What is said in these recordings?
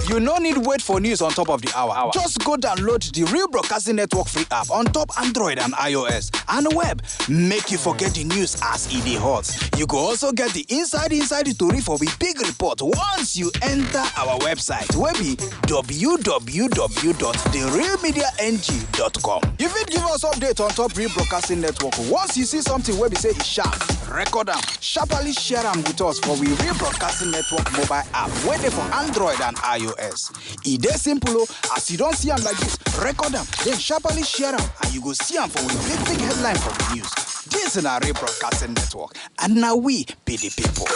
You no need wait for news on top of the hour. Just go download the Real Broadcasting Network free app on top Android and iOS and web. Make you forget the news as it is hot. You go also get the inside the story for the big report once you enter our website, wey be www.therealmediang.com. You fit give us update on top Real Broadcasting Network. Once you see something where we say it's sharp, record am, sharply share am with us for we Real Broadcasting Network mobile app, waiting for Android and iOS. It is simple, as you don't see them like this, record them, then sharply share them, and you go see them for a big headline for the news. This is our Real Broadcasting Network, and now we be the people.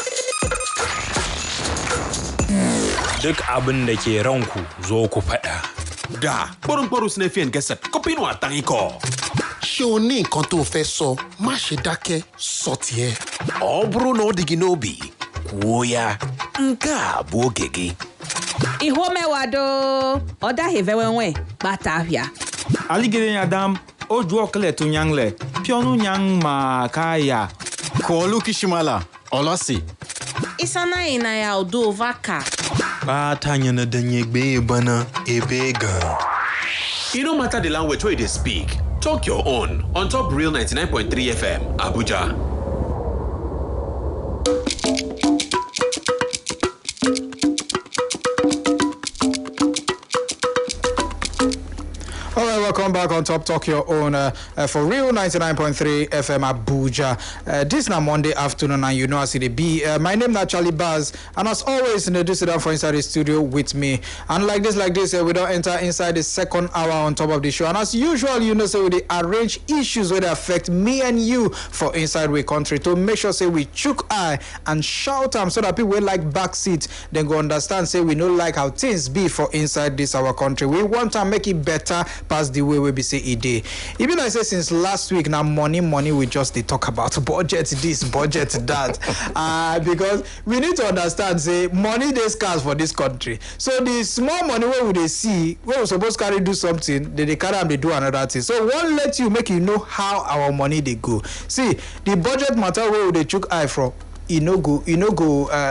Duk abin da ke ranku zo ku faɗa. Da, bọ́rùn-bọ́rùn Snefian Gẹ̀sẹ̀, kọ́pínú àtàríkọ̀. Ṣé o ní nǹkan tó fẹ́ sọ? Má ṣe dákẹ́, sọ tiẹ̀. Ọ bụrụ na ọ dị gị n'obi, kwuo ya. Nke a bụ oge gị. Ihu mewado, ọ daghị vewenwe, kpata ahịa. Aligere Adam, o ju okele to nyangle, pionu nyang ma kaya. Kolu Kishimala, Olosi. Isana ina ya udo vaka. Ba ta nyana danye gbe bana ebega. It no matter the language where they speak. Talk your own on top Real 99.3 FM, Abuja. All right, welcome back on Top Talk Your Own for Real 99.3 FM Abuja. This is now Monday afternoon, and you know as it be. My name is Charlie Baz, and as always, introduce it for inside the studio with me. And like this, we don't enter inside the second hour on top of the show. And as usual, you know, so we arrange issues where they affect me and you for inside we country to make sure say we chook eye and shout them so that people will like backseat, then go understand say we know like how things be for inside this our country. We want to make it better. Past the way we be say a day. Even I say since last week now money we just they talk about budget this, budget that. Because we need to understand say money they scarce for this country. So the small money where would they see where we supposed to carry do something, they carry and they do another thing. So one let you make you know how our money they go. See the budget matter where would they chook eye from, you know go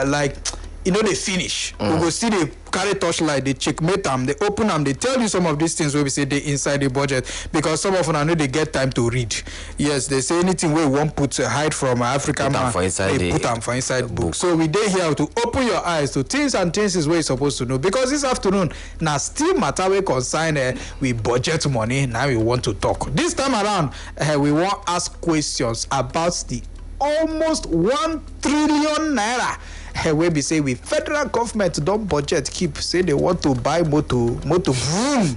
like you know they finish. We go see they carry torchlight, they checkmate them, they open them, they tell you some of these things where we say they inside the budget because some of them I know they get time to read. Yes, they say anything where we won't put hide from African man, they put them for inside the book. So we day here to open your eyes to things and things is where you're supposed to know. Because this afternoon, now still matter we consign we budget money, now we want to talk. This time around, we want to ask questions about the almost 1 trillion naira. Where we say we federal government don't budget keep say they want to buy motor vroom.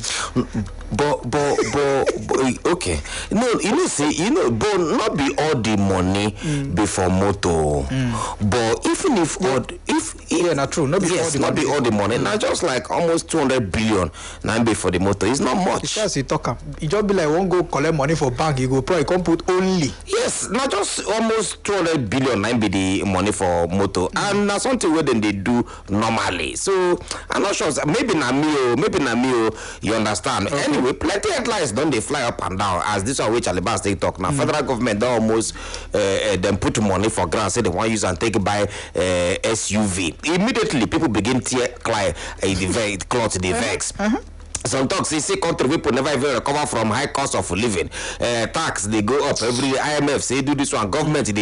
But okay. No, you know say but not be all the money before motor. But even if not true, not be all the money. Now just like almost 200 billion now be for the motor. It's not much. It's just you talk up. You just be like won't go collect money for bank, you go probably come put only. Yes, not just almost 200 billion now be the money for motor. And that's something where then they do normally. So I'm not sure. Maybe na me, you understand. Okay. Anyway, plenty headlines don't they fly up and down as this one which Alibas they talk now. Federal government they almost then put money for grants, say they want to use and take it by SUV. Immediately people begin to cry the vex. Some talks say country people never even recover from high cost of living. Tax they go up every IMF say do this one. Government see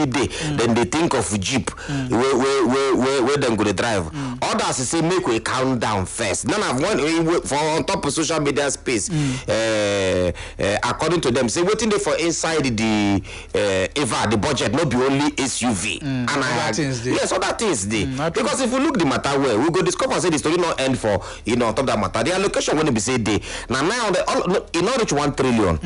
they then they think of Jeep where them go to drive. Others say make we count down first. None of one for on top of social media space. According to them, say waiting there for inside the the budget not be only SUV. And yes, other things they because if we look the matter where we go discover say the story not end for on top of that matter. The allocation when be say day now in order to 1 trillion.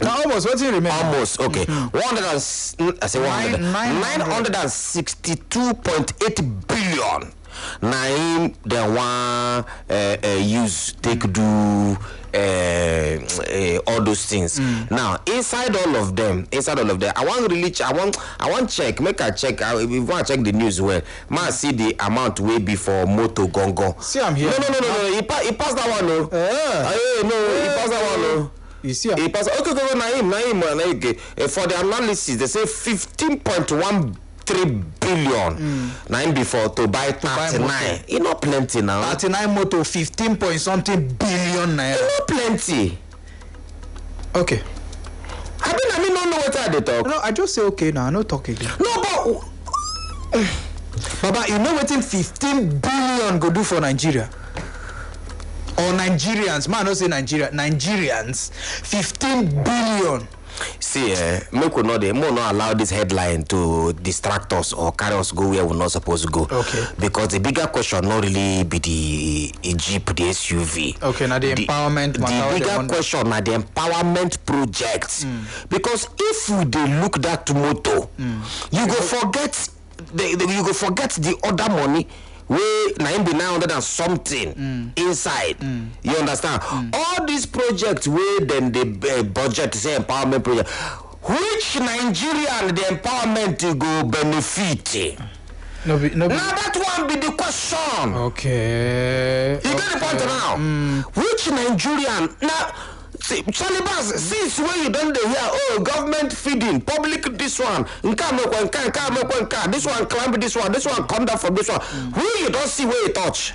Now almost what do you remember? Almost okay. 962.8 billion. Now the one use take do all those things. Now inside all of them, I want check. Make a check. If you want to check the news, well, man see the amount way before moto gongo. See, I'm here. No. He passed that one. No, he passed that one. No. You see, He pass. Okay, for the analysis, they say 15.13 billion. 9 before to buy 39. You know plenty now. 39 motor, 15 point something billion naira. You know plenty. Okay. I mean, don't know what they talk. No, I just say okay now. I no talk again. No, but Baba, you know what 15 billion go do for Nigeria? Or Nigerians, man, I don't say Nigeria. Nigerians, 15 billion. See, make we not allow this headline to distract us or carry us go where we're not supposed to go. Okay. Because the bigger question not really be the Jeep, the SUV. Okay, now the empowerment. The bigger question now the empowerment project. Because if you dey look that motor, you go forget the other money. We na be 900 and something inside. You understand? All these projects where then the budget say empowerment project, which Nigerian the empowerment go benefit? No. Now that one be the question. Okay. You get the point now? Which Nigerian now? See, Charlie Bass, since when you don't hear, oh, government feeding, public this one, this one climb this one come down from this one. Who you don't see where you touch?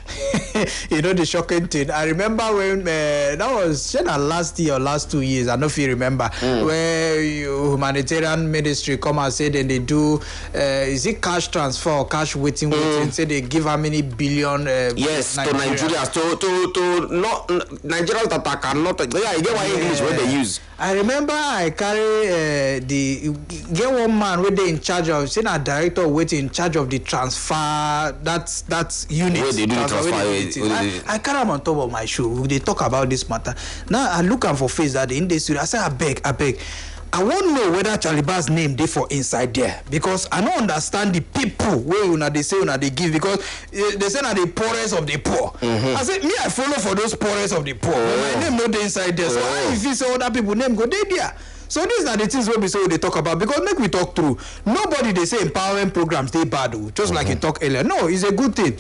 You know the shocking thing. I remember when that was last year or last 2 years. I don't know if you remember where humanitarian ministry come and say then they do is it cash transfer or cash waiting? Say they give how many billion? Yes, to Nigerians to not Nigerians that cannot. Yeah, you get what English where they use. I remember I carry get one man where they in charge of saying a director waiting in charge of the transfer that's unit. Where they do the transfer. I carry him on top of my shoe. They talk about this matter. Now I look am for face that in the studio. I say I beg. I won't know whether Charlie Bass name they for inside there because I don't understand the people where they say they give because they say that the poorest of the poor. I said me I follow for those poorest of the poor. But my name not the inside there. So how if you say other people name go there? So these are the things where we say they talk about because make we talk through. Nobody they say empowering programs they bad just like you talk earlier. No, it's a good thing.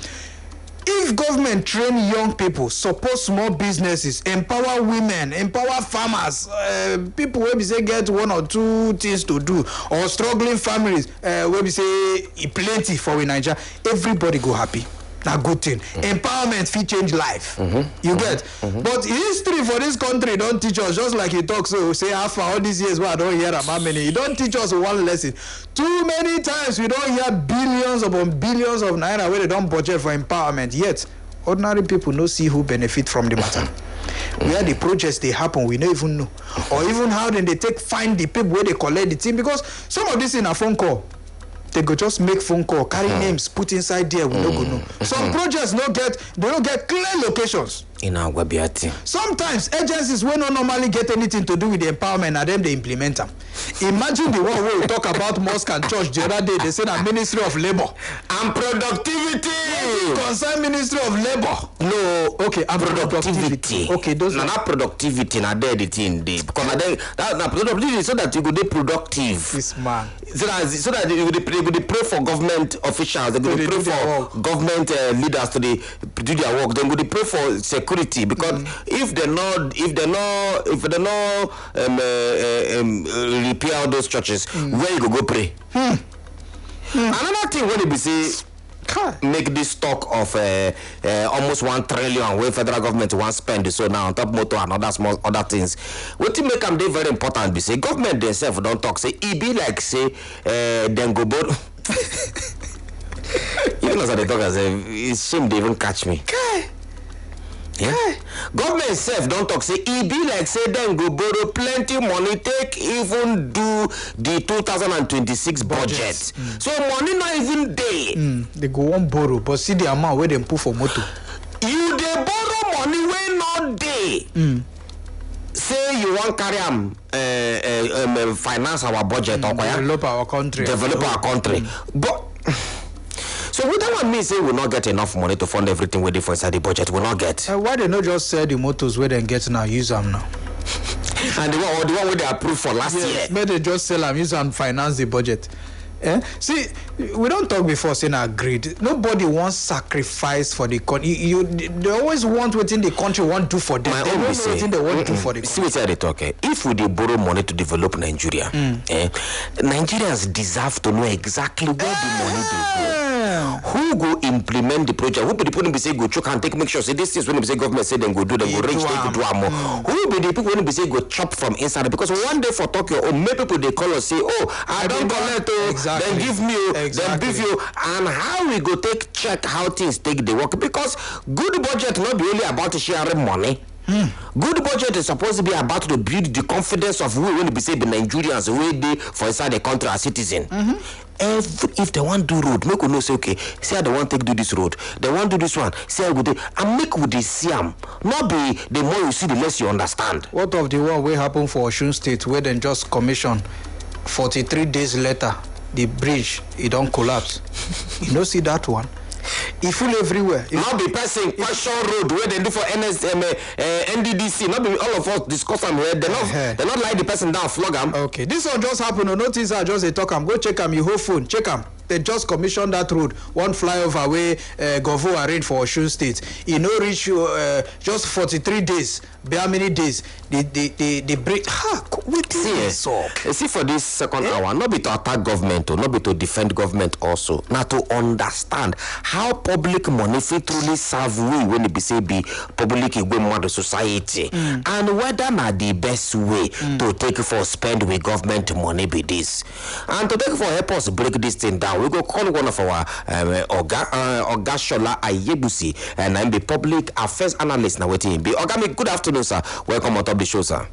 If government train young people, support small businesses, empower women, empower farmers, people where we say get 1 or 2 things to do, or struggling families where we say plenty for in Nigeria, everybody go happy. Na good thing. Empowerment fit change life. You get? But history for this country don't teach us, just like you talk, so say after all these years where I don't hear about many, you don't teach us one lesson. Too many times we don't hear billions upon billions of naira where they don't budget for empowerment. Yet, ordinary people no see who benefit from the matter. Where the projects they happen, we don't even know. Or even how then they find the people where they collect the thing, because some of this in a phone call. They go just make phone call, carry names, put inside there, we no go know. Some projects they don't get clear locations. In our Wabiati. Sometimes agencies will not normally get anything to do with the empowerment and then they implement them. Imagine the one where we talk about mosque and church the other day, they said a Ministry of Labor. And productivity! Concern Ministry of Labor. No, okay, and productivity. Okay, those are not productivity, not there the thing. Because that productivity so that you could be productive. This man. So that you could pray for government officials, they could pray for government leaders to do their work, then could pray for security because if they not repair all those churches, where you go pray? Another thing when they say make this stock of almost 1 trillion where federal government wants spend so now on top motor and other things. What to make them they very important be say government themselves don't talk say it be like say then go borrow. Even as they talk as it's shame they even catch me. Yeah. Government self don't talk say e be like say them go borrow plenty money take even do the 2026 budget. So money not even there. They go on borrow but see the amount where them put for motor. You they borrow money where not there. Say you want carry finance our budget or develop our country. But so we don't want me say we not get enough money to fund everything we do for inside the budget. We not get. Why they not just sell the motors where they get now, use them now? And the one where they approved for last year. May they just sell them, use and finance the budget. See, we don't talk before saying agreed. Nobody wants sacrifice for the country. They always want within the country want to do for them. They don't know what they want to do for the country. See what I talk. If we dey borrow money to develop Nigeria, Nigerians deserve to know exactly where the money dey go. Who go implement the project? Who be the people who say go choke and take make sure say this is when we say government say then go do, then go reach, they go do more. Who be the people when we say go chop from inside? Because one day for Tokyo, many people they call us say, oh, I don't collect, then give me, then beef you, and how we go take check how things take the work? Because good budget not be only about sharing money. Good budget is supposed to be about to build the confidence of we when we say the Nigerians way they for inside the country as citizen. If they want to do road, make we know say okay, say they want to do this road, they want to do this one, say I go do, and make with the same. Not be the more you see, the less you understand. What of the one way happen for Osun State where then just commission 43 days later the bridge it don't collapse? You don't see that one. It full everywhere. Not be person question road where they do for NDDC. Not be all of us discuss them here. They not like the person down, flog them. Okay, this one just happened. No notice I just talk them. Go check them. Your whole phone. Check them. They just commissioned that road. One flyover way Govo arranged for Osun State. You know, reach you just 43 days. By how many days? The break. See for this second hour, not be to attack government or not be to defend government also. Now to understand how public money fit truly serve we when it be say be public the society, and whether not the best way to take for spend with government money be this. And to take for help us break this thing down, we go call one of our Oga Shola Ayebusi, and I'm the public affairs analyst now waiting. Be Oga, good afternoon, sir. Welcome on top the show, sir.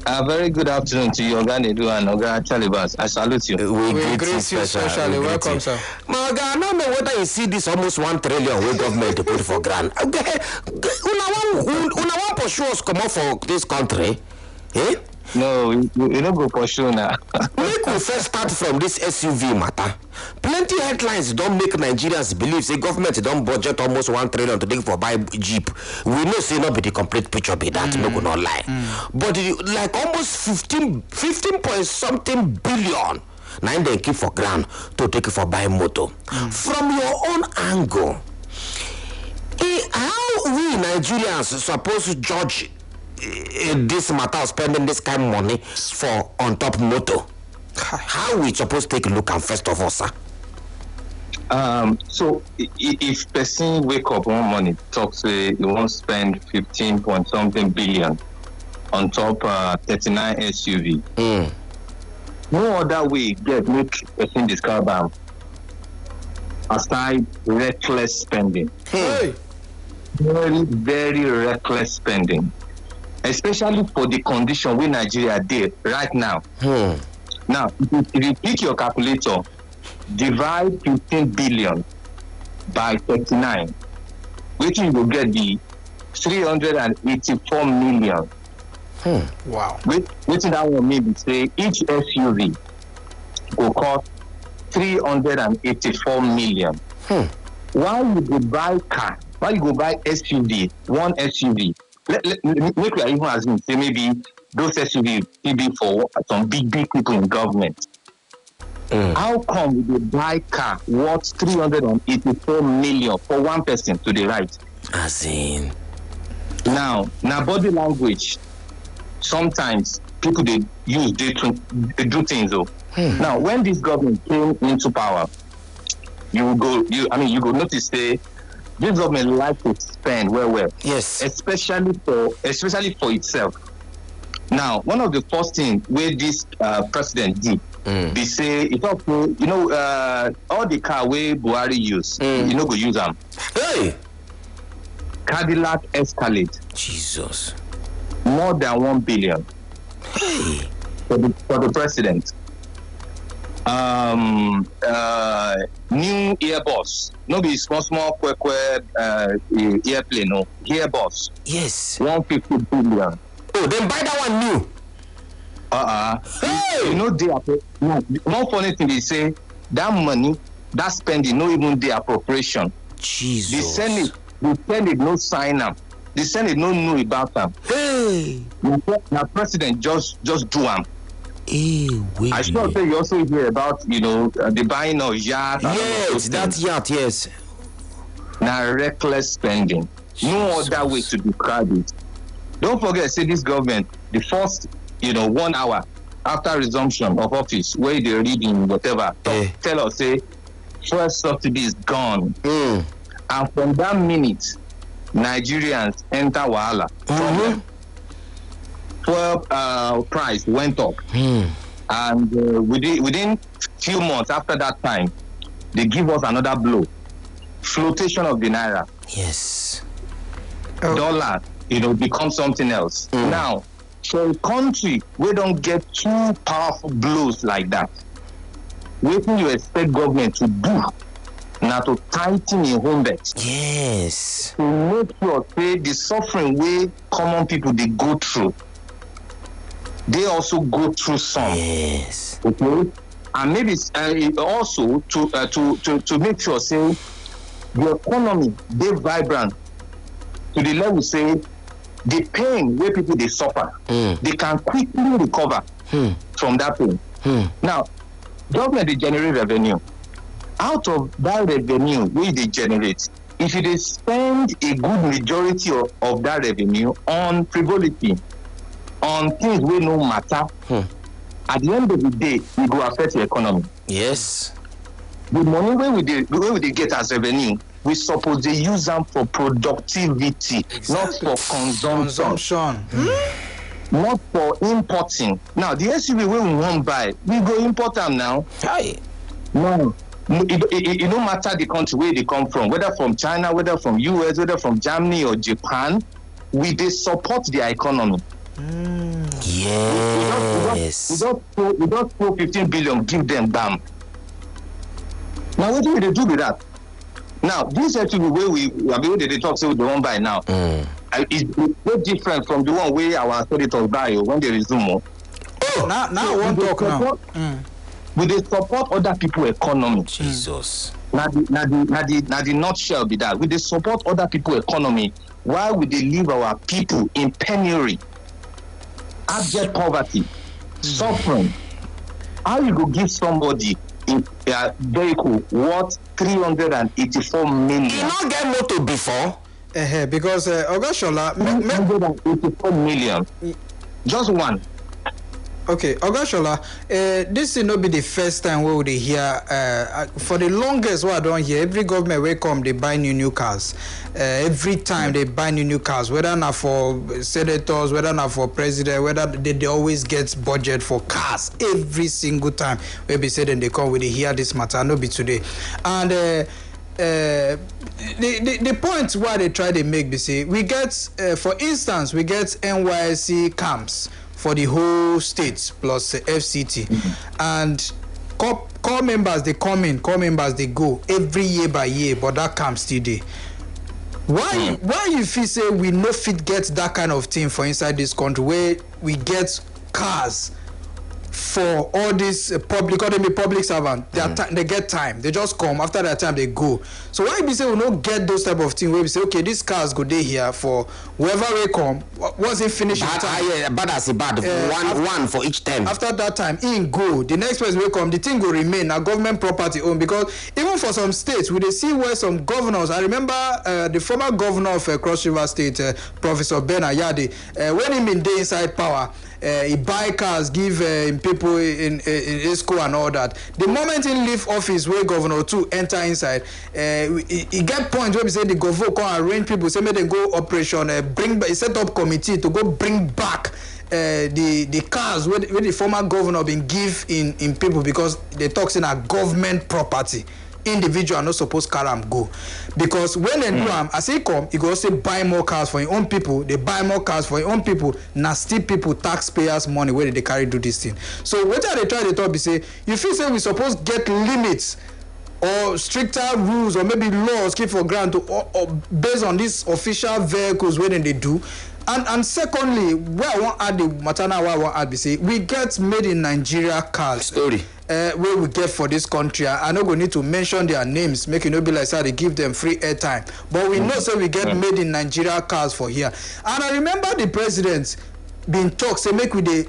A very good afternoon to you, Oga Nedu and Oga Chalibas. I salute you. We greet you specially. Welcome, sir. Oga, I don't know whether you see this almost 1 trillion we government to put for grant. Okay, una want pursue us come out for this country, eh? No, you don't go pursue now. Make we first start from this SUV matter. Plenty headlines don't make Nigerians believe say government don't budget almost 1 trillion to take for buy Jeep. We know say not be the complete picture be that, no go not lie. But like almost 15 point something billion. Now they keep for grant to take for buy motor. From your own angle, how we Nigerians supposed to judge this matter of spending this kind of money for on top motor? How we supposed to take a look and first of all, sir? So if person wake up one morning talk say you want to spend 15 point something billion on top 39 SUV, no other way get make person describe them aside reckless spending. Very, very reckless spending. Especially for the condition where Nigeria did right now. Now, if you pick your calculator, divide 15 billion by 39, which you will get the 384 million. Wow. Which that will mean say each SUV will cost 384 million. Why you go buy car? Why you go buy SUV? One SUV. Make we even assume say maybe those SUV be for some big people in government. How come we buy car worth 384 million for one person to the right? As in now body language. Sometimes people they do things though. Now when this government came into power, you go notice say this government likes to spend well. Yes. Especially for itself. Now, one of the first things where this president did, they say it's okay, all the car where Buhari use, go use them. Hey! Cadillac Escalade. Jesus. More than 1 billion. Hey! For the president. New Airbus. No be small airplane, no. Airbus. Yes. 150 billion. Oh, then buy that one new. Hey! One funny thing they say, that money, that spending, no even the appropriation. Jesus. The Senate no sign them. The Senate no know about them. Hey! Now president just do them. I sure say you also hear about, the buying of yacht. Yes, that yacht, yes. Now, reckless spending. No other way to describe it. Don't forget, say this government, the first, 1 hour after resumption of office, where they read in whatever, tell us, say, first subsidy is gone. And from that minute, Nigerians enter Wahala. Fuel price went up. And within few months after that time, they give us another blow. Flotation of the naira. Yes. Dollar, becomes something else. Now, for a country, we don't get two powerful blows like that. What do you expect government to do? Now to tighten in home bet. Yes. To make sure say the suffering way common people they go through, they also go through some. Yes. Okay. And maybe also to make sure say the economy they vibrant to the level say the pain where people they suffer, they can quickly recover from that pain. Now, government they generate revenue. Out of that revenue which they generate, if they spend a good majority of that revenue on frivolity, on things we no matter, at the end of the day, it will affect the economy. Yes. The money where we get as revenue, we suppose they use them for productivity, not for consumption. Not for importing. Now, the SUV we won't buy, we go import them now. No. It no matter the country where they come from, whether from China, whether from US, whether from Germany or Japan, they support their economy. Yes. We don't throw 15 billion, give them bam. Now, what do they do with that? Now, this SUV where they talk, say we don't buy now. It's very different from the one where our senators buy when they resume. Now I want to talk now. Will they support other people's economy? Jesus. Now the nutshell be that. Will they support other people's economy? Why would they leave our people in penury, abject poverty, suffering? How you go give somebody a vehicle worth 384 million? You not get motor before? Because Ogashola, 384 million. Just one. Okay, Ogashola, this will not be the first time we would hear. For the longest while I don't hear, every government will come, they buy new cars. Every time they buy new cars, whether not for senators, whether not for president, whether they always get budget for cars. Every single time we be said and they come, we hear this matter, no be today. And the point why they try to make, they say, we get, for instance, we get NYC camps for the whole states plus FCT, and core members they come in, core members they go every year by year, but that camp still there. Why you feel say we no fit get that kind of thing for inside this country where we get cars for all this public servant? They get time, they just come, after that time they go. So why we say we don't get those type of things where we say, okay, these cars go there here for whoever will come, once it finish bad as a bad, one for each time. After that time in go, the next person will come, the thing will remain a government property owned. Because even for some states we they see where some governors, I remember the former governor of Cross River State, Professor Ben Ayade, when he been there inside power, he buy cars, give people in school and all that. The moment he leave office, where governor to enter inside, he get point where we say the governor can arrange people, say make them go operation, set up committee to go bring back the cars where the former governor been give in people, because they talk in a government property. Individual not supposed to carry them go, because when they do them, as he come, he go also buy more cars for your own people. They buy more cars for your own people. Nasty people, taxpayers' money where they carry do this thing. So what are they trying to talk? Be say you feel say we supposed get limits or stricter rules or maybe laws keep for granted or based on these official vehicles where they do. And secondly, where I want add the matter now, where I want add be say we get made in Nigeria cars. Story. Where we get for this country. I know we need to mention their names, make it not be like say they give them free airtime. But we know so we get made in Nigeria cars for here. And I remember the president been talk say make we dey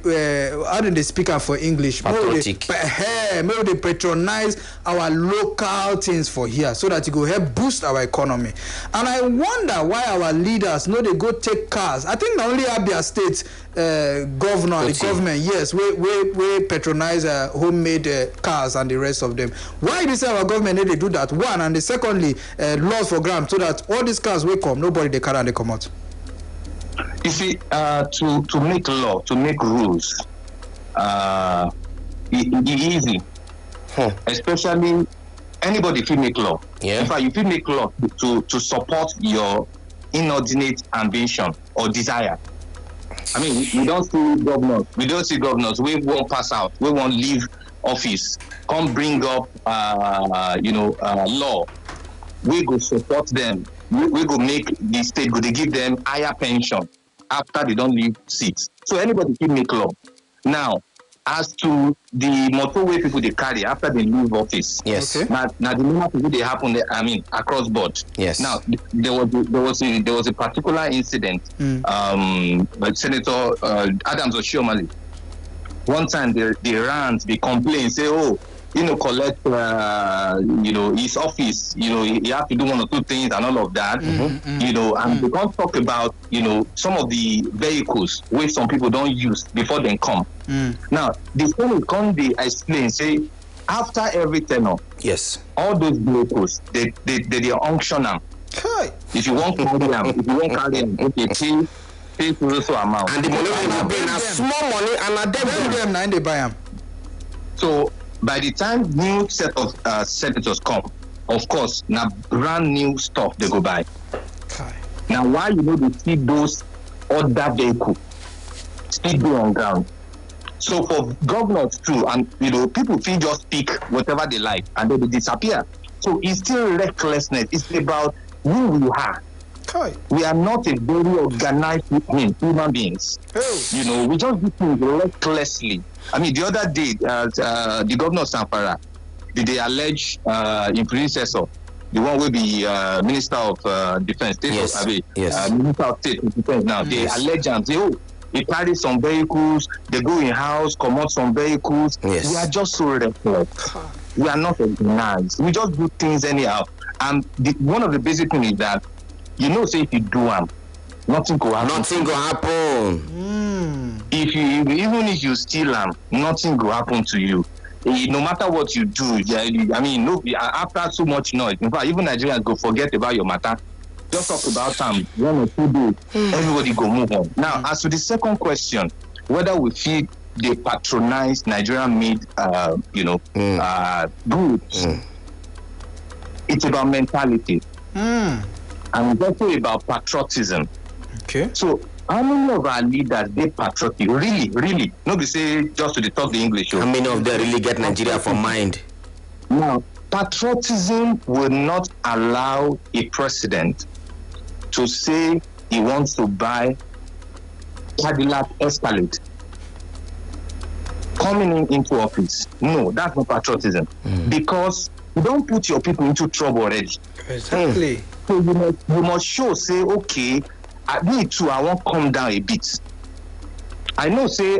how do they speak am for English? Patriotic. Maybe they patronize our local things for here so that it go help boost our economy. And I wonder why our leaders no they go take cars. I think not only Abia State governor, the government, yes, we patronize homemade cars and the rest of them. Why do you say our government need to do that? One, and the secondly, laws for grant so that all these cars will come, nobody they carry and they come out. You see, to make law, to make rules, it easy. Especially anybody can make law. Yeah. In fact, you can make law to support your inordinate ambition or desire. I mean, we don't see governors. We don't see governors. We won't pass out. We won't leave office. Come bring up, law. We go support them. We go make the state go. They give them higher pension after they don't leave seats. So anybody can make law. Now, as to the motorway people they carry after they leave office. Yes. Okay. Now the normal people they happen. Across board. Yes. Now there was a particular incident. But Senator Adams Oshiomhole. One time they complain, say, collect his office. He have to do one or two things and all of that. And they can't talk about some of the vehicles which some people don't use before they come. Now the thing come they explain say after every tenure, Yes. all those vehicles they auction them. If you want carry them, okay, pay so amount. And the money will be a small money and a Them nine they buy them. So by the time new set of senators come, of course, now brand new stuff they go buy. Now why they see those other vehicles still be on ground? So for governors too, and people feel just speak whatever they like and then they disappear. So it's still recklessness. It's about who we are. We are not a very organized human beings. We just do things recklessly. I mean, the other day, the governor of Zamfara, did they allege in predecessor, the one will be Minister of Defense, Minister of State of Defense now, they allege and say, they carry some vehicles, they go in house, come out some vehicles. Yes. We are just so reckless. We are not organized. We just do things anyhow. And one of the basic things is that, say if you do them, nothing will happen. Nothing will happen. If you even if you steal them, nothing will happen to you. No matter what you do, after so much noise, in fact, even Nigerians go forget about your matter. Just talk about them 1 or 2 days. Everybody go move on. Now, as to the second question, whether we feel they patronize Nigerian-made, goods, it's about mentality, and it's also about patriotism. Okay. So, how many of our leaders they patriotic? Really? Nobody say just to talk the English. How many of them really get Nigeria for mind? Now, patriotism will not allow a president to say he wants to buy Cadillac Escalade coming into office. No, that's not patriotism. Because you don't put your people into trouble already. Exactly. So you must show, say, okay, me too, I want to come down a bit. I know, say,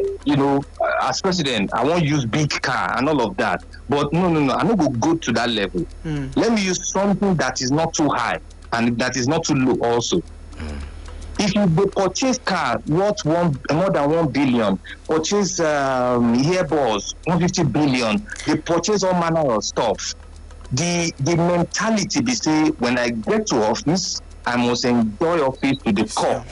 as president, I won't use big car and all of that. But no, I'm not going to go to that level. Let me use something that is not too high and that is not too low also. If you purchase car worth more than 1 billion, purchase earbuds 150 billion, they purchase all manner of stuff. The mentality they say, when I get to office, I must enjoy office to the core.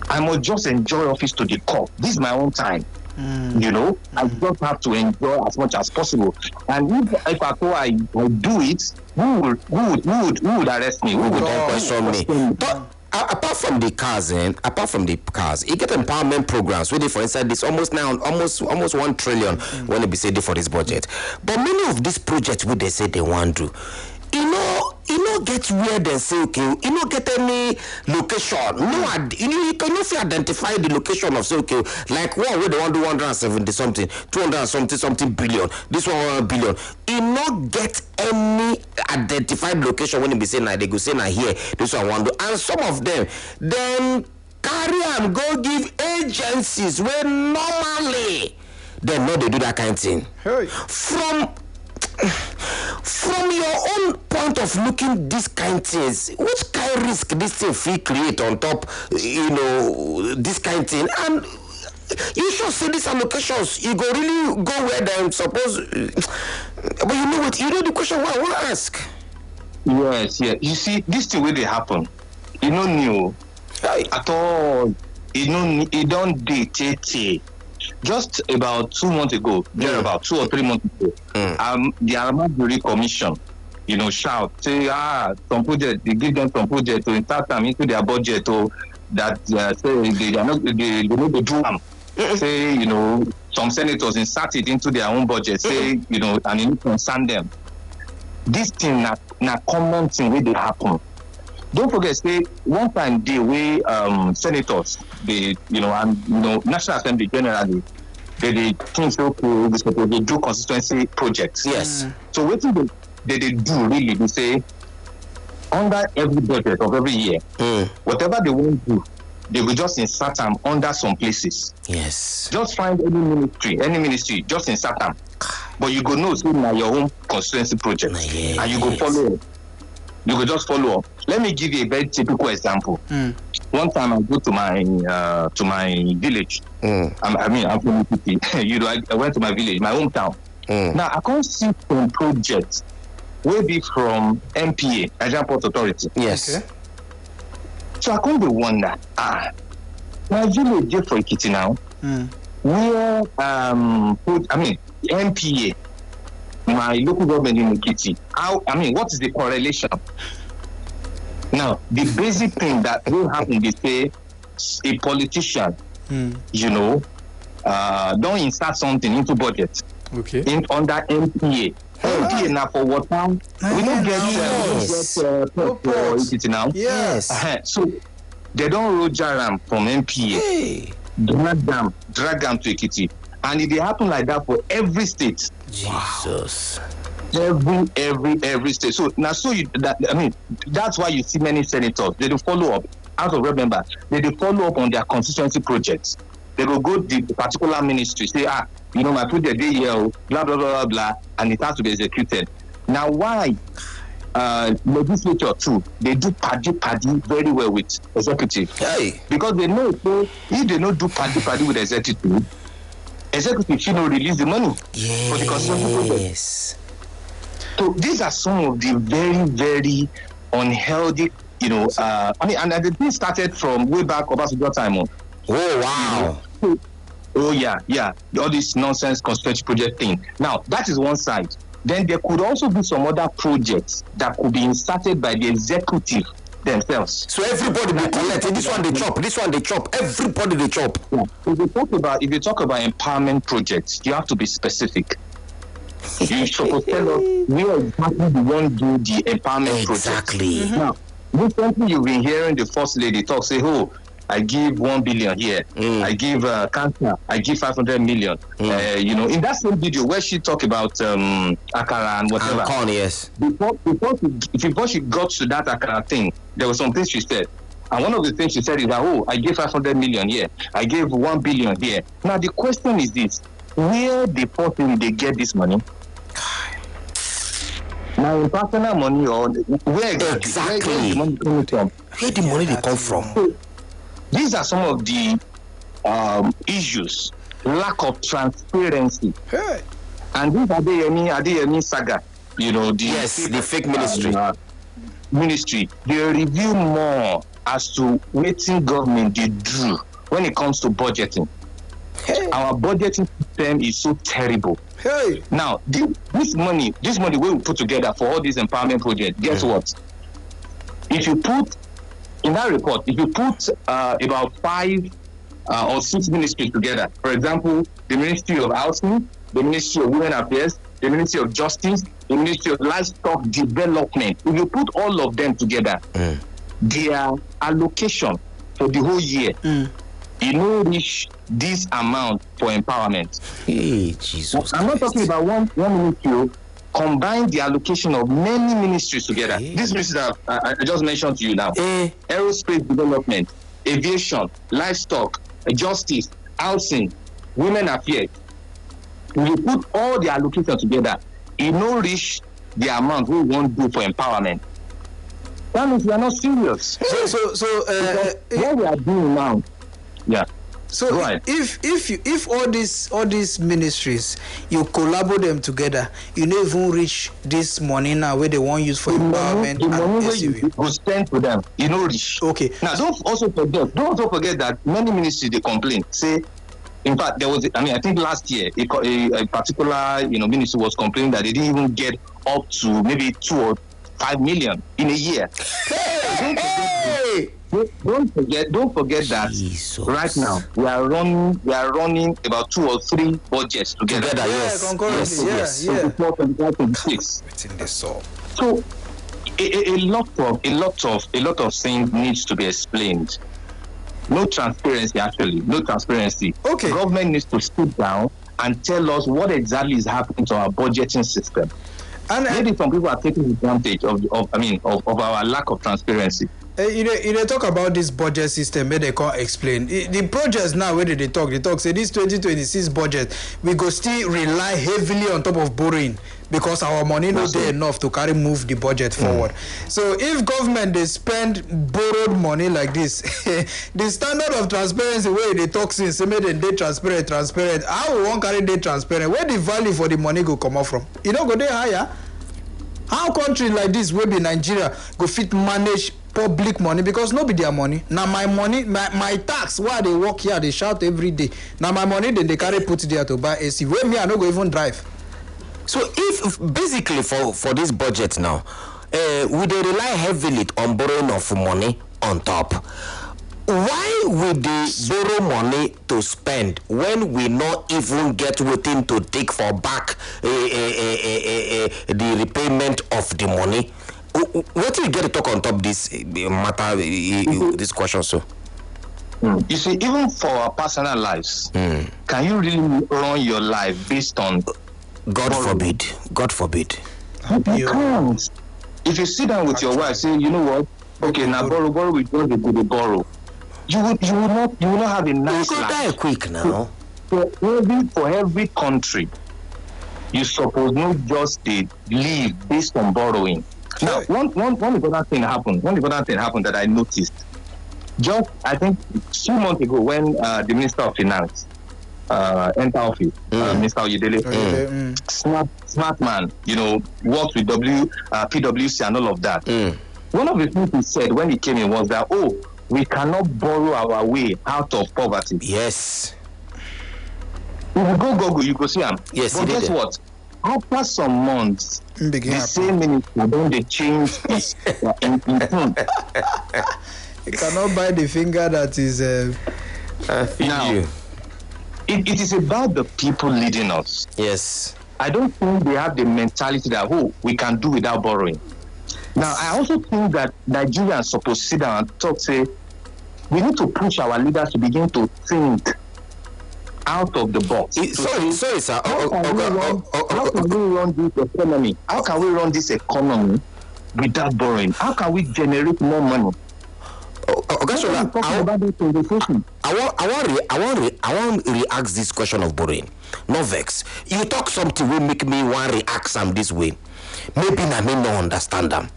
I must just enjoy office to the core. This is my own time. I just have to enjoy as much as possible. And if I thought I do it, who would arrest me? Who would question me? But apart from the cars, you get empowerment programs. Where they, for instance, this almost 1 trillion when they be said for this budget. But many of these projects, what they say they want to, get weird and say, okay, get any location. No, you cannot identify the location of say, okay, like one where they want to do 170 something, 200 something billion, this one 1 billion. Not get any identified location when they be saying, they go say, here, this one want to. And some of them, then carry am go give agencies where normally they no dey do that kind of thing. Hey. From your own point of looking this kind of things, which kind of risk this thing fit create on top, this kind of thing, and you should see these allocations. You go really go where them suppose. But you know what? You know the question what I want to ask. Yes. You see, this thing where they happen, new at all. It don't date. Just about 2 months ago, about 2 or 3 months ago, the Aramaguri Commission, shout, say, some project, they give them some project to insert them into their budget, or that say they are not, they need to do them. Say, some senators insert it into their own budget, say, and it concern them. This thing, na common thing where they happen. Don't forget, say, one time the way senators, National Assembly generally, they think okay, they do constituency projects. Yes. So what they do really, they say, under every budget of every year, whatever they want to do, they will just insert them under some places. Yes. Just find any ministry, just insert them. But you go know, say, your own constituency project, and you go follow it. You could just follow up. Let me give you a very typical example. One time I go to my village. I'm from the city. I went to my village, my hometown. Now I can't see some projects will be from MPA, Nigerian Port Authority. Yes. Okay. So I can't be wonder. My village just for Ekiti now. Where MPA. My local government in Ekiti. What is the correlation? Now, the basic thing that will happen is say a politician, don't insert something into budget. Okay. Under MPA. MPA now for what time? We don't get Ekiti now. Yes. So they don't roll Jaram from MPA. Hey. Drag them to Ekiti. And it happen like that for every state. Jesus. Every state. So now, that's why you see many senators. They do follow up. Out of remember, they do follow up on their constituency projects. They will go to the particular ministry, say, my project day here, blah blah blah blah, and it has to be executed. Now, why? Legislature too, they do paddy very well with executive. Hey. Because they know if they don't do paddy with executive should not release the money for the constituency project. Yes. So these are some of the very, very unhealthy, and the thing started from way back Obasanjo time on. Oh wow. Oh yeah. All this nonsense constituency project thing. Now that is one side. Then there could also be some other projects that could be inserted by the executive themselves. So everybody will collect. This one they chop. Everybody they chop. Yeah. If you talk about empowerment projects, you have to be specific. You supposed to tell us where exactly you want to do the empowerment project. Exactly. Now, recently you've been hearing the first lady talk, say, I give 1 billion here. I give cancer. I give 500 million. In that same video where she talked about Akara and whatever. And corn, yes. Before she got to that Akara thing, there was some things she said. And one of the things she said is that, I gave 500 million here. I gave 1 billion here. Now the question is this: where the person they get this money? Now in personal money or where exactly? Where the money coming from? Where the money they come from? So, these are some of the issues. Lack of transparency. Hey. And this Adeyemi saga, the fake ministry. Ministry, they review more as to what government they do when it comes to budgeting. Hey. Our budgeting system is so terrible. Hey. Now, this money we will put together for all these empowerment projects, guess what? If you put in that report, if you put about 5 or 6 ministries together, for example, the Ministry of Housing, the Ministry of Women Affairs, the Ministry of Justice, the Ministry of Livestock Development, if you put all of them together, their allocation for the whole year, reach this amount for empowerment. Hey, Jesus. I'm not talking about one ministry. Combine the allocation of many ministries together. These ministries that I just mentioned to you now: aerospace development, aviation, livestock, justice, housing, women affairs. We put all the allocation together, it no reach the amount we want to do for empowerment. That means we are not serious. What we are doing now, yeah. So if all these ministries you collaborate them together, you don't even reach this money now where they want use for empowerment. The money where you go spend to them, you know reach. Okay. Now don't also forget that many ministries they complain. Say, in fact, there was I think last year a particular ministry was complaining that they didn't even get up to maybe 2 or 5 million in a year. Don't forget that Jesus. Right now we are running about 2 or 3 budgets together. Yes. Yeah. 26. It's in the soul. So a lot of things needs to be explained. No transparency, actually. No transparency. Okay. Government needs to sit down and tell us what exactly is happening to our budgeting system. And maybe some people are taking advantage of our lack of transparency. You talk about this budget system where they can't explain the projects now. Where they talk say this 2026 budget we go still rely heavily on top of borrowing because our money not there enough to move the budget forward. So if government they spend borrowed money like this, the standard of transparency where they talk since they made they transparent. How we won't carry they transparent? Where the value for the money go come out from? You know go there higher. How country like this will be Nigeria go fit manage public money because no be their money. Now my money, my tax, why they work here, they shout every day. Now my money then they carry put there to buy AC. Where me I no go even drive. So if basically for this budget now, we they rely heavily on borrowing of money on top. Why would they borrow money to spend when we not even get waiting to take for back the repayment of the money? What do you get to talk on top this matter, this question, so? You see, even for our personal lives, can you really run your life based on God borrowing? forbid. God forbid. You can't. If you sit down with your wife, say, you know what? Okay, now borrow, we don't go to borrow. You will not have a nice You life. die quick now. For every country, you suppose not just live based on borrowing. Now, one important thing happened that I noticed. Just, I think, 2 months ago when the Minister of Finance entered office, Mr. Oyedele, smart man, worked with PwC and all of that. One of the things he said when he came in was that, we cannot borrow our way out of poverty. Yes. If you go Google, you go see him. Yes, but guess what? After some months, the same minister then they change his in tone. You cannot buy the finger that is. Now, it is about the people leading us. Yes. I don't think they have the mentality that we can do without borrowing. Now, I also think that Nigerians are supposed to sit down and talk, say, we need to push our leaders to begin to think out of the box. Sorry, sir. How can we run this economy? How can we run this economy without borrowing? How can we generate more money? I want to re-ask this question of borrowing. No vex. You talk something will make me want to react them this way. Maybe I may not understand them.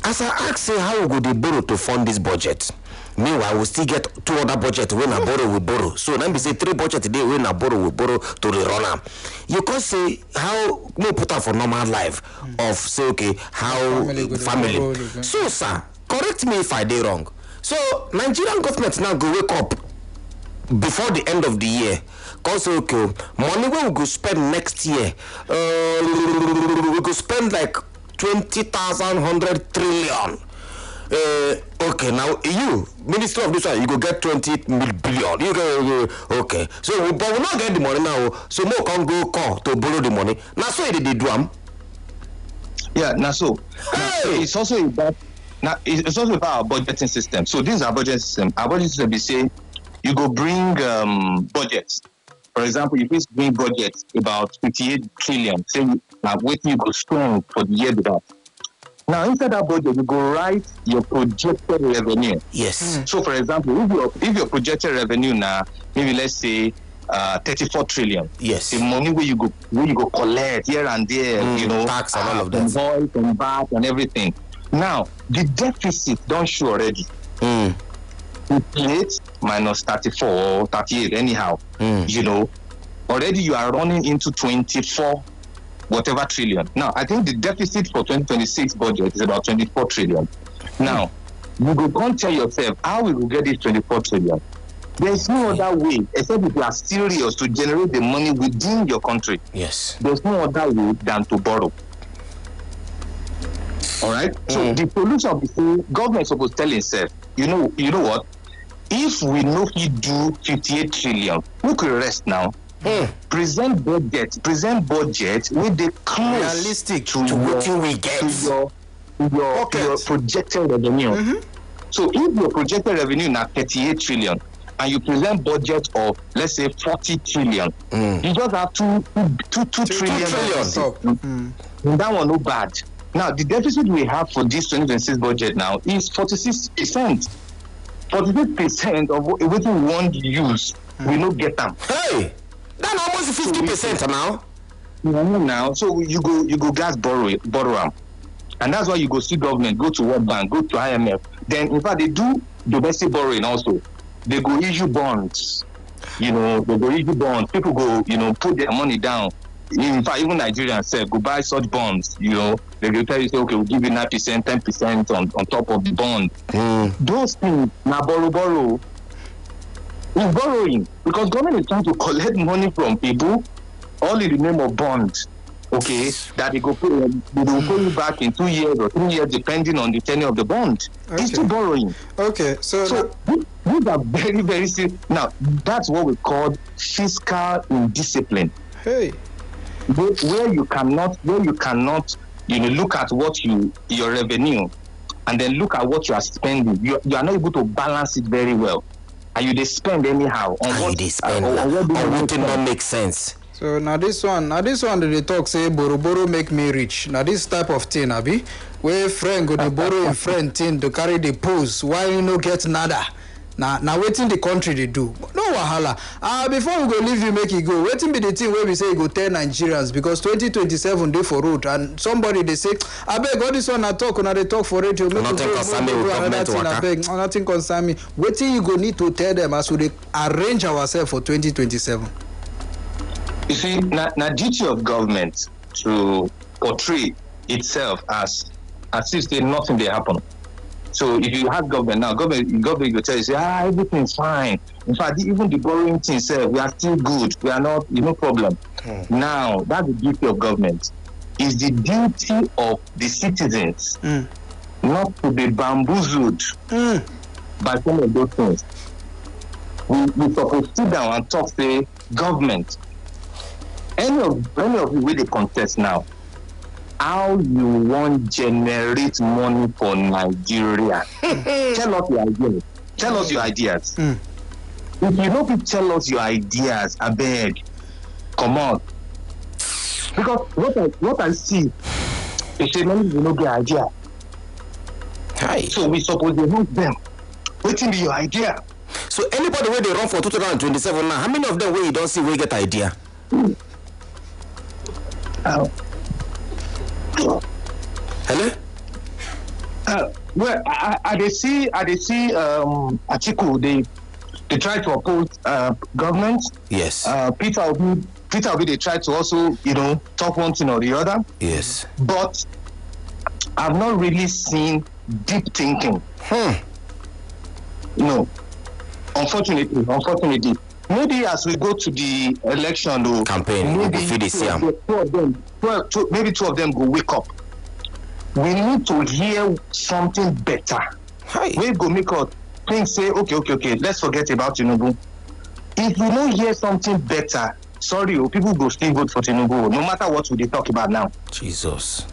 As I ask, say how go they borrow to fund this budget? Meanwhile, we still get 2 other budgets when I borrow, we borrow. So then we say 3 budgets today when I borrow, we borrow to the runner. You can say how no put up for normal life of say okay how family. So sir, correct me if I did wrong. So Nigerian government now go wake up before the end of the year. Cause okay, money we go spend next year. We go spend like 20,000 100 trillion. Okay, now you minister of this one, you go get 20 billion. You go okay. So but we not get the money now. So more can go call to borrow the money. Now so they do am. Yeah, now so it's also about our budgeting system. So this is our budget system. Our budget system be say you go bring budgets. For example, if you bring budgets about 58 trillion, say now waiting you go strong for the year without. Now, inside that budget, you go write your projected revenue. Yes. So, for example, if your projected revenue now, maybe let's say 34 trillion. Yes. The money where you go collect here and there, tax and all of that. Invoice and VAT and everything. Now, the deficit don't show already. 58 minus 34 or 38, anyhow. Already you are running into 24 whatever trillion. Now, I think the deficit for 2026 budget is about 24 trillion. Now, you go go tell yourself how we will get this 24 trillion. There is no other way except if you are serious to generate the money within your country. Yes. There's no other way than to borrow. All right. So the solution is government is supposed to tell itself, you know what? If we know he do 58 trillion, we could rest now. Present budget with the close realistic to what we get to your projected revenue. So if your projected revenue now 38 trillion and you present budget of let's say 40 trillion, you just have 2 trillion. That one no bad. Now the deficit we have for this 2026 budget now is 46%. 46% of what we want to use, we no get them. Hey, that's almost 50% now. Now, so you go gas borrow them, and that's why you go see government, go to World Bank, go to IMF. Then, in fact, they do domestic borrowing also. They go issue bonds. They go issue bonds. People go, put their money down. In fact, even Nigerians say go buy such bonds. They will tell you, say, okay, we'll give you 9%, 10% on top of the bond. Those things, now borrow. Is borrowing because government is trying to collect money from people, all in the name of bonds. Okay, that they will pay you back in 2 years or 3 years, depending on the tenure of the bond. Okay. It's still borrowing. Okay, so these are very, very serious. Now, that's what we call fiscal indiscipline. Hey, where you cannot, look at what your revenue, and then look at what you are spending. You are not able to balance it very well. And you they spend anyhow on what they spend on what did not make sense. So now this one they talk say borrow make me rich. Now this type of thing, abi, where friend go to borrow a friend thing to carry the pose. Why you no get nada? Now waiting the country they do. No wahala. Before we go leave you make it go. Waiting be the thing where we say you go tell Nigerians because 2027 day for road and somebody they say I beg all this one I talk when they talk for radio. Nothing concern me with government worker. Nothing concern me. Waiting you go need to tell them as we arrange ourselves for 2027. You see, now duty of government to portray itself as if there nothing they happen. So if you have government now, government will tell you, say, everything's fine. In fact, even the borrowing thing says we are still good. We are not, no problem. Now, that's the duty of government. It's the duty of the citizens not to be bamboozled by some of those things. We supposed to sit down and talk, say, government, any of you with the contest now, how you want generate money for Nigeria. Tell us your ideas. Tell us your ideas. If you know people tell us your ideas, I beg, come on. Because what I see, they say many people don't get idea. Hi. So we suppose to help them. What is your idea? So anybody where they run for 2027 now, how many of them where you don't see where get idea? Hello? Well, I they see Atiku, they try to oppose government. Yes. Peter Obi, they try to also, talk one thing or the other. Yes. But I've not really seen deep thinking. No. Unfortunately. Maybe as we go to the election campaign, maybe two of them go wake up. We need to hear something better. We go make us think, say, okay, let's forget about Tinubu. If we don't hear something better, sorry, people go still vote for Tinubu, no matter what we talk about now. Jesus.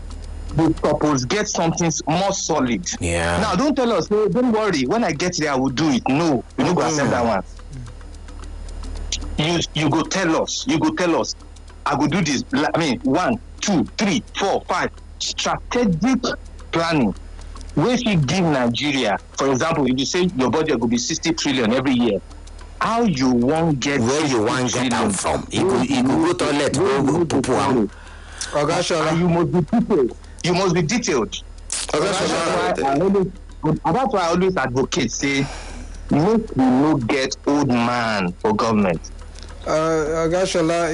We propose get something more solid. Yeah. Now, don't tell us, hey, don't worry, when I get there, I will do it. No, we don't go accept that one. You go tell us, I will do this. 1, 2, 3, 4, 5 strategic planning, wey fit give Nigeria, for example, if you say your budget go be 60 trillion every year, how you wan get where you wan get am from? You go toilet, go poo am. Oga Shola. And you must be detailed. You must be detailed. That's why I always advocate, say, make we no get old man for government. Oga Shola,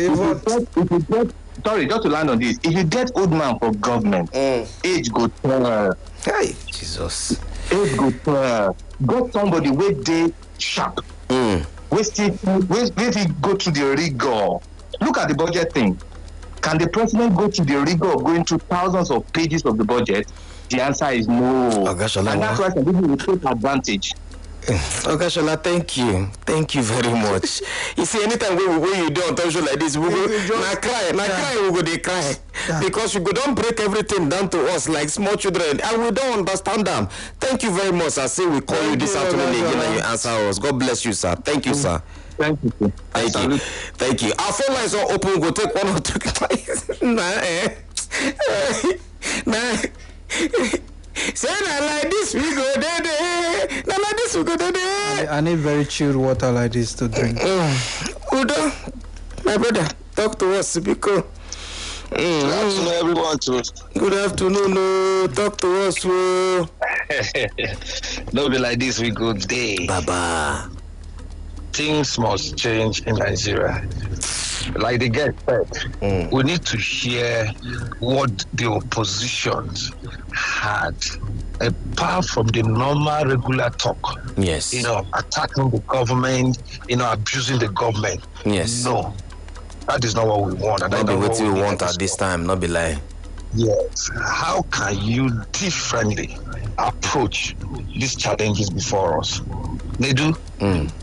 sorry, just to land on this. If you get old man for government, age go tell. Hey, Jesus. Age go tell. Got somebody wey dey sharp. We go to the rigor. Look at the budget thing. Can the president go to the rigor of going through thousands of pages of the budget? The answer is no. And that's why some people will take advantage. Okay, Shola, thank you. Thank you very much. You see, anytime when you do on talk show like this, we go cry, we go they cry. Because we go don't break everything down to us like small children, and we don't understand them. Thank you very much. I say we call you this afternoon again and you answer us. God bless you, sir. Thank you, sir. Thank you. Thank you. Our phone lines are open. We'll go take one or two. Say na like this we go there. Na like this we go there. I need very chilled water like this to drink. Udo, my brother, talk to us because. Good afternoon, everyone. Good afternoon. No, talk to us. No be like this we go there. Baba. Things must change in Nigeria. Like the guest said, we need to hear what the opposition had, apart from the normal regular talk. Yes. Attacking the government, abusing the government. Yes. No, that is not what we want. Not be what we want at this time, not be lying. Yes. How can you differently approach these challenges before us? Nedu,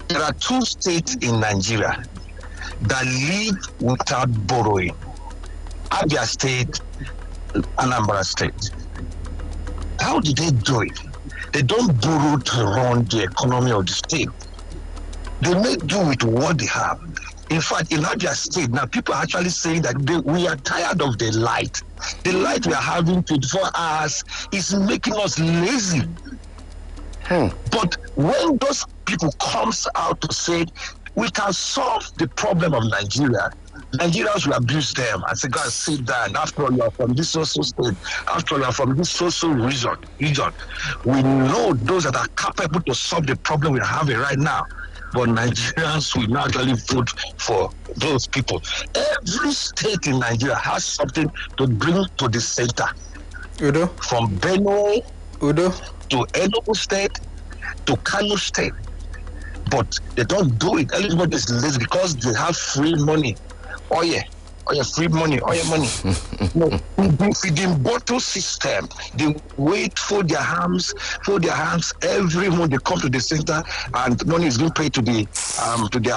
there are two states in Nigeria that live without borrowing. Abia State, Anambra State. How did they do it? They don't borrow to run the economy of the state. They make do with what they have. In fact, in Abia State, now people are actually saying that we are tired of the light. The light we are having 24 hours is making us lazy. But when those people comes out to say, we can solve the problem of Nigeria, Nigerians will abuse them and say, go and sit down. After all, you are from this social state. After all, you are from this social region. We know those that are capable to solve the problem we are having right now. But Nigerians will not actually vote for those people. Every state in Nigeria has something to bring to the center. Udo? From Benue to Enugu State to Kano State. But they don't do it. Everybody is lazy because they have free money. Oh yeah, free money, money. No, feeding bottle system. They wait for their hands every month. They come to the center and money is being paid to the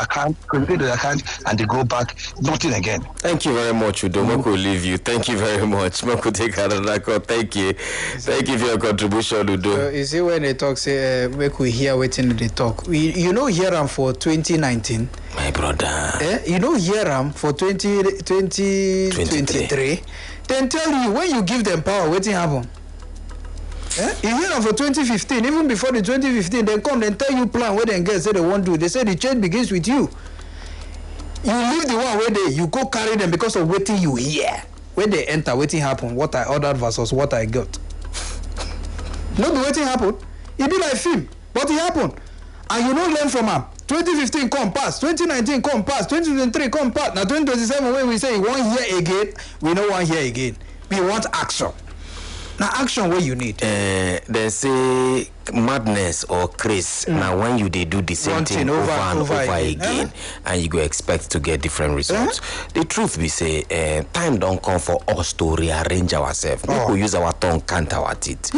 account, credited to the account, and they go back. Nothing again. Thank you very much, Udo. Moko will leave you. Thank you very much. Moko take another call. Thank you for your contribution, Udo. You see when they talk, say make we hear waiting they talk. You know hear them for 2019. My brother. You know hear them for 2023. Then tell you when you give them power, waiting happen. You hear them for 2015, even before the 2015, they come and tell you plan where they get say they won't do. They say the change begins with you. You leave the one where you go carry them because of waiting you hear. When they enter, waiting happen. What I ordered versus what I got. No be waiting happen. It be like film, but it happen. And you don't learn from them. 2015 come pass, 2019 come pass, 2023 come pass. Now 2027 when we say we want hear again, we don't want hear again. We want action. Now action what you need. They say madness or craze. Now when you they do the same thing over and over again, and you go expect to get different results. The truth be say, time don't come for us to rearrange ourselves. We use our tongue, count our teeth.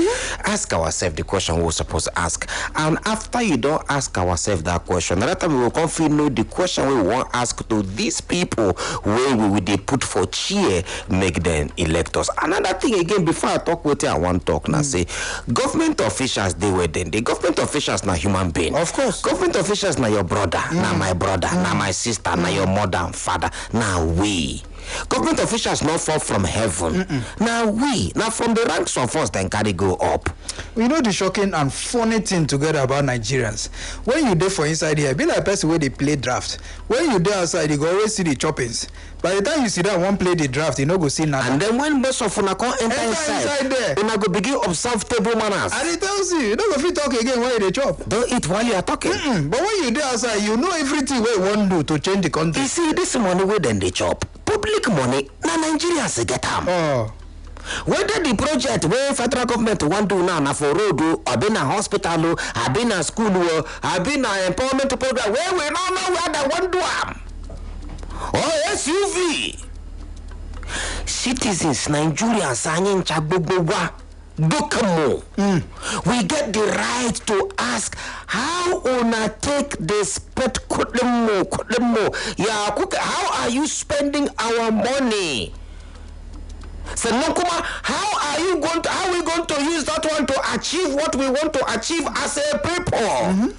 Ask ourselves the question we're supposed to ask. And after you don't ask ourselves that question, that time we will come feel know the question we want ask to these people when we will they put for cheer, make them elect us. Another thing again, before I talk with you, I want to talk now. Say government officials they were then. The government officials now human being. Of course. Government officials now your brother, now my brother, now my sister, now your mother and father. Now we. Government officials not fall from heaven. Now from the ranks of us, then carry go up. You know the shocking and funny thing together about Nigerians. When you there for inside here, be like a person where they play draft. When you there outside, you go always see the choppings. By the time you see that one play the draft, you no go see nothing. And then when most of una come enter inside there, una go begin observe table manners. And it tells you don't go fit talk again while you chop. Don't eat while you are talking. But when you there outside, you know everything what you want to do to change the country. You see, this money where then they chop. Public money, na Nigerians get am. Oh. Whether the project where federal government want to now na for road or been a hospital or been a school or been an empowerment program where we don't know where they want to am. Or SUV. Citizens, Nigerians, Sanyin Chabubuwa, Dokamo. We get the right to ask how una take the spend kudemo. Yeah, how are you spending our money? So Nokuma, how are we going to use that one to achieve what we want to achieve as a people?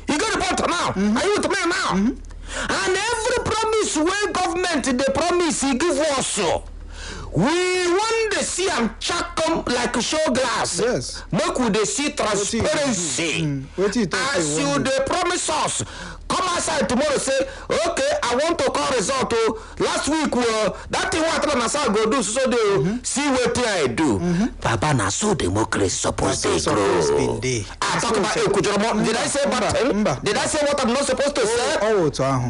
You got the point now. Are you with me now? And every promise where government they promise he give us so. We want to see them check them like a show glass. Yes. Make we they see transparency. As you they promise us. Come outside tomorrow say, okay, I want to call result. Last week, that thing what I go do, so they see what I do. Papa, na so democracy supposed to grow. I talk about Ekujomo. Did I say bad? Did I say what I'm not supposed to say?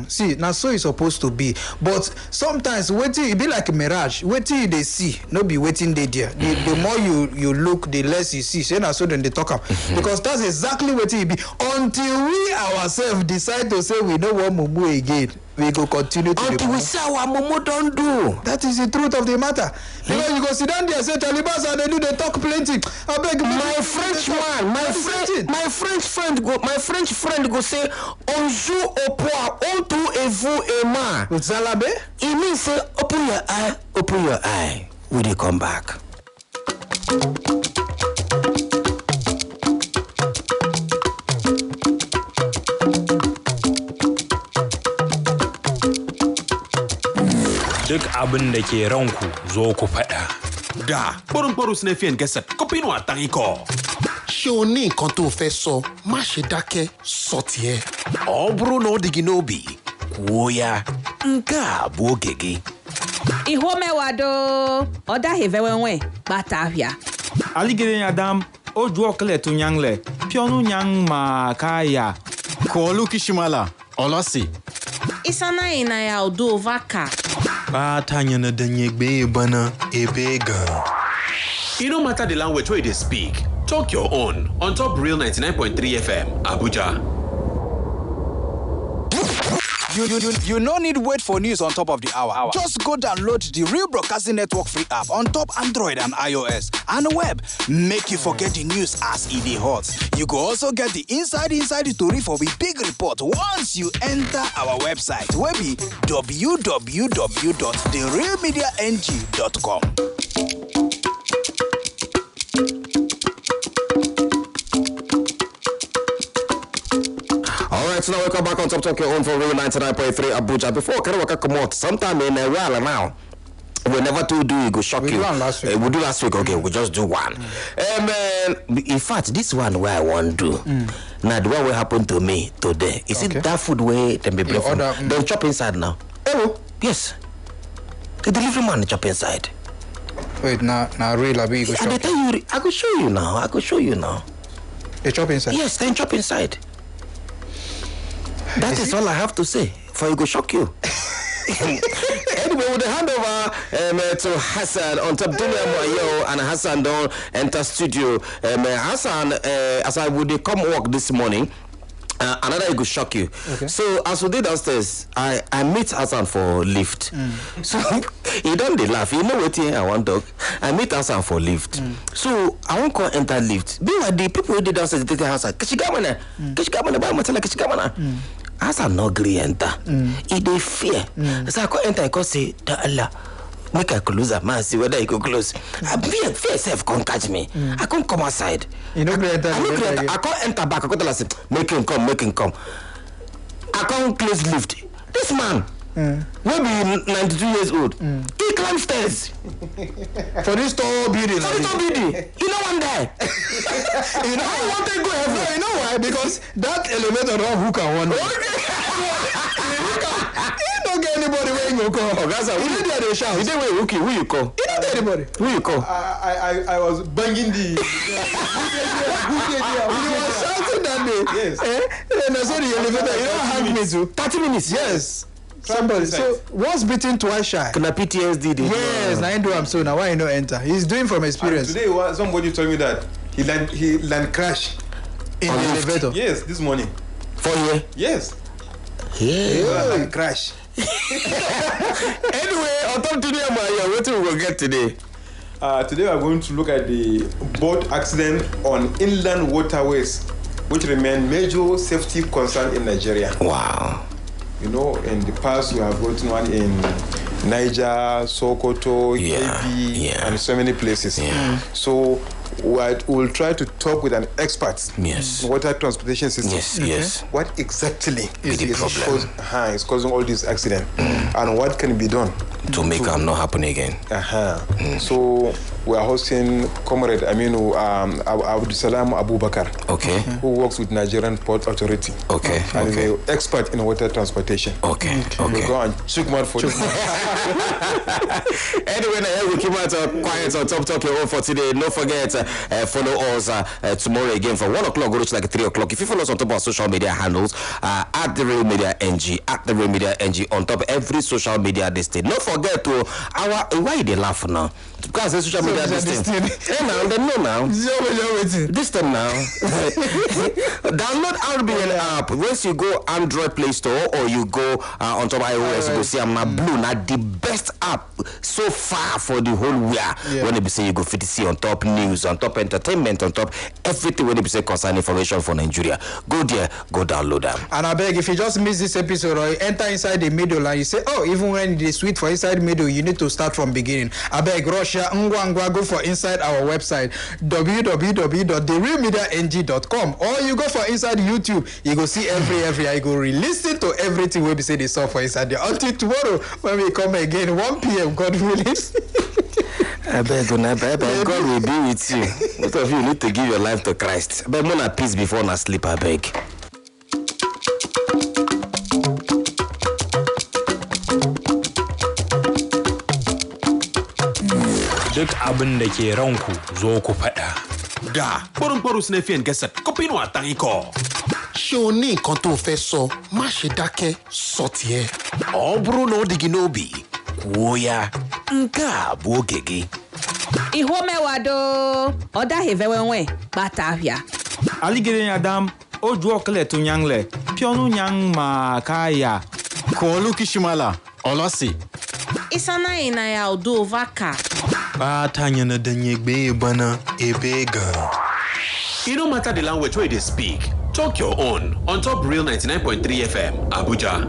See, now so it's supposed to be. But sometimes waiting, it be like a mirage. Waiting they see, no be waiting they there. The more you look, the less you see. So now so then they talk up. Because that's exactly what it be. Until we ourselves decide to say we don't want Mumu again, we go continue to until we say our Mumu don't do. That is the truth of the matter. Because you go sit down there and say Taliban and they do they talk plenty. I beg my French friend go say on joue au poids, on tout et vous et moi. Zalabe? It means say open your eye. We dey come back. Duk abin da ke ranku zo ku faɗa. Da, poru sine fi en geset, kopino atari ko. Ṣé o ní nǹkan tó fẹ́ sọ? Má ṣe dákẹ́, sọ tiẹ̀. Ọ bụrụ na ọ dị gị n'obi, kwuo ya. Nke a bụ oge gị. Iho mewado. Oda hevewenwe. Bata ahịa. Aligere Adam, oju okele to nyangle. Pionu nyang ma kaya. Kuolu Kishimala, Olosi. Isana ina ya odo vaka. Ba ta nyana danye gbe bana ebe ga. It no matter the language where they speak. Talk your own on Top Real 99.3 FM, Abuja. You no need wait for news on top of the hour. Just go download the Real Broadcasting Network free app on top Android and iOS and web. Make you forget the news as it is hot. You go also get the inside the story for the big report once you enter our website, wey be www.therealmediang.com. Alright, so now welcome back on Top Talk Your Own for Real 99.3 Abuja. Before Kerewa come out, sometime in a while now, we never do it go shock you. We do one last week. We do last week, okay, we just do one. In fact, this one where I want to do. Now, the one will happen to me today. Is it that food where they be bring from? Don't chop inside now. Oh, yes. The delivery man chop inside. Wait, now real abi go I tell you, I could show you now. They chop inside? Yes, then chop inside. That is all I have to say. For you go shock you. Anyway, with the handover to Hassan on top Dunia and Hassan don't enter studio. Hassan, as I would come work this morning, another it could shock you. Okay. So as we did downstairs, I meet Hassan for lift. So he don't dey laugh. You know what I want dog. I meet Hassan for lift. So I won't go enter lift. Be like the people who did downstairs they tell Hassan, Kashigamana, buy matala Kashigamana. Hassan no gree enter. He dey fear. So I go enter, I go say, Allah, make I close up, man, see whether he go close. I fear self can't catch me. I can't come outside. You know, I can't enter back. I can't tell us, make him come. I can't close lift. This man, will be 92 years old. He climb stairs. For this tall building. For this tall building. You know one day. You know I want to go heaven. No, you know why? Because that elevator don't hook on one. You don't get anybody where you go call. Gaza, you didn't hear the shout. You didn't wait, who you call? You didn't get anybody. Who you call? I was banging the. You were shouting that day. Yes. And I saw the elevator. You don't hang me too. 30 minutes. Yes. Somebody. So once beaten, twice shy. Can I PTSD? Yes. Now I do. I'm so now why you not enter? He's doing from experience. And today, somebody told me that he land crash in the elevator. Yes, this morning. For you? Yes. Yeah. Land crash. Anyway, on top today, what we will get today? Today we are going to look at the boat accident on inland waterways, which remain major safety concern in Nigeria. Wow. You know, in the past we have gotten one in Niger, Sokoto, Kebbi, and so many places. So we'll try to talk with an expert in water transportation system. Yes. What exactly is causing all these accidents, and what can be done to make them not happen again. So we are hosting Comrade Aminu Abdul Salam Abubakar, who works with Nigerian Port Authority, and is an expert in water transportation. We'll go and check more for this. Anyway, we keep out quiet on Top Talk Your Own for today. Don't forget, follow us tomorrow again from 1 o'clock, go to like 3 o'clock. If you follow us on top of our social media handles, at the Real Media NG, on top of every social media this day. Don't forget to why they laugh now? Because the social media this thing. Hey now, they know now. This time now. Download RBN app. Once you go Android Play Store or you go on top of iOS, you go see I'm not blue. Not the best app so far for the whole year. When they say you go fit to see on top news, on top entertainment, on top everything when they say concern information for Nigeria. Go there, go download them. And I beg, if you just miss this episode or you enter inside the middle and you say, oh, even when it is sweet for inside middle, you need to start from beginning. I beg, Russia, Ngwangwa, go for inside our website, www.therealmediang.com, or you go for inside YouTube, you go see every, you go re-listen to everything we say they saw for inside there. Until tomorrow, when we come again, 1 p.m., God willing. I beg, God will be with you. Most of you need to give your life to Christ. But more at peace before na sleep, I beg. Duk abin da ke ranku zo ku faɗa. Da, kpọ́rọ̀kpọ́rọ̀ Sinafian Gẹ̀sẹ̀t, kọ́pínú àtàrí kọ́. Ṣé o ní nǹkan tó fẹ́ sọ? Má ṣe dákẹ́, sọ tiẹ̀. Ọ bụrụ na ọ dị gị n'obi, kwuo ya. Nke a bụ oge gị. Ihu mewado, ọda hevewenwe, bata ahịa. Aligere Adam, oju okele to nyangle, pionu nyang ma kaya. Kuolu Kishimala, Olosi. Isana ina ya udo vaka. Bata nyana danye gbe bana ebe ga. E no matter the language wey dey speak, talk your own on top Real 99.3 FM, Abuja.